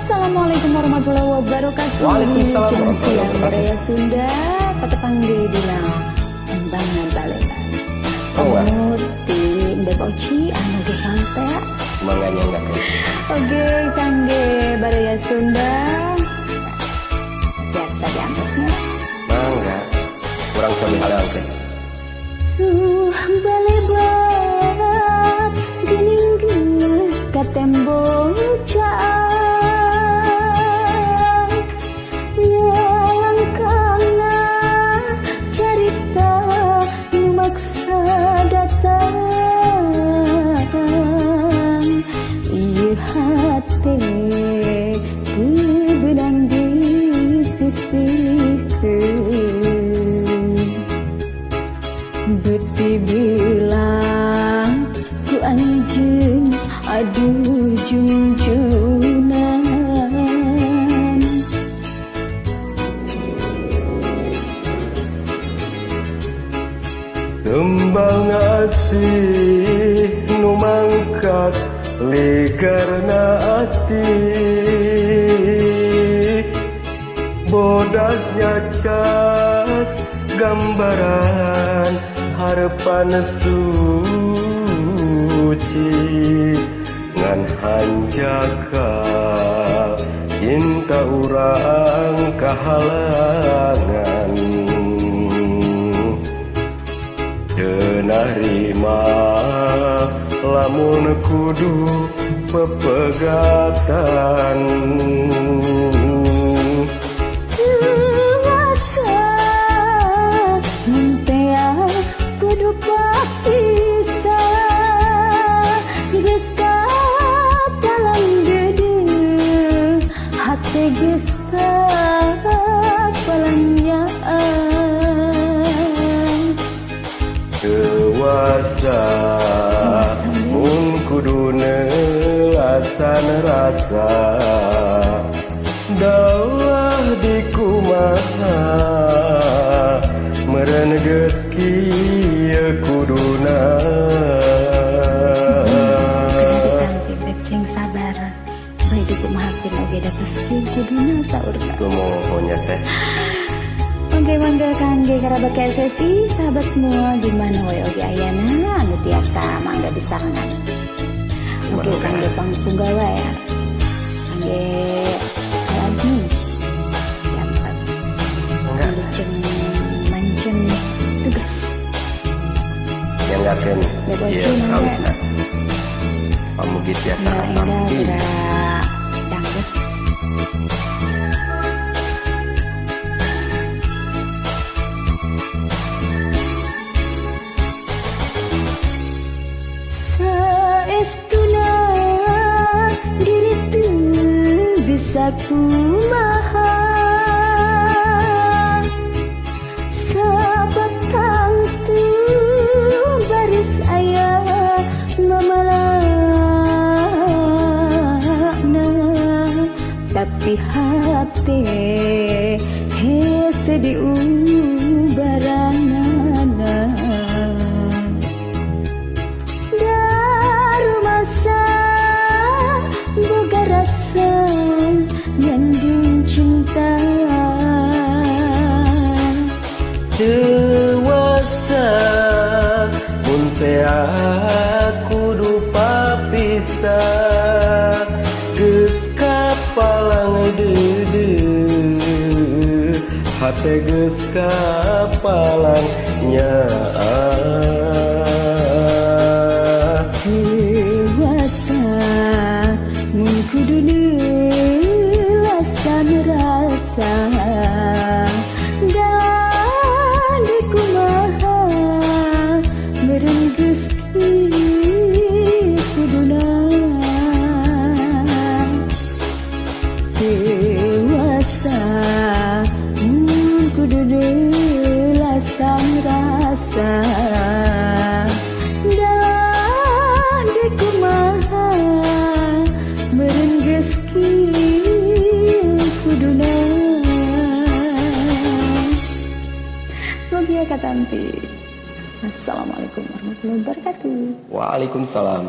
Assalamualaikum warahmatullahi wabarakatuh. Waalaikumsalam Jam siang warahmatullahi Budaya Sunda patepangge dina embangan baleban. Kamu ti Mbak Oci anu ge hante. Mangganya enggak kayak Oke, kangge Budaya Sunda. Biasa diantasnya. mangga kurang cobi hal yang teh. Tuh baleban gening geus ka tembok caan. Nyalangkangna carita nu maksa datang. Ieu hate teu beunang disisihkeun. Beti bilang ku anjeun aduh junjunan. Kembang asih nu mangkat ligarna ati, bodasnya cas gambaran harapan suci ngan hanjaka cinta urang kahalangan. Teu narima lamun kudu pepegatan. Kuasa muntea kudu papisah. Geus katalang deudeuh hate geus kapalanyaan. Dewasa mun kudu neulasan rasa, daulah dikumaha meureun geus kieu kuduna. Beb ceng sabar. Bae dikumahakeun oge da pasti kuduna saurna. Kumohonya teh. Oke mangga kangge kerabat KSSI, sahabat semua gimana wae oge ayana anu tiasa mangga disarangan. Oke kangge pangpunggawa ya. Kangge lagi. Yantas. Luceng mancen tugas. Yang ngakeun Beboci ieu mangga. kawina. Pamugi tiasa Ya enggak pampi. gerak dangges. Saestuna diri teu bisa kumaha. Sabatang teu baris aya ngamalana, tapi hati hese diubaranana. Boga rasa nyandung cinta. Dewasa mun teh kudu papisah, geus kapalang deudeuh hate geus kapalang nyaah. Dewasa mun kudu neulasan rasa, dan dikumaha meureun geus kieu kuduna. Dewasa mun kudu neulasan rasa, dan dikumaha meureun geus kieu kuduna. Mugia katampi. Assalamualaikum warahmatullahi wabarakatuh. Waalaikumsalam.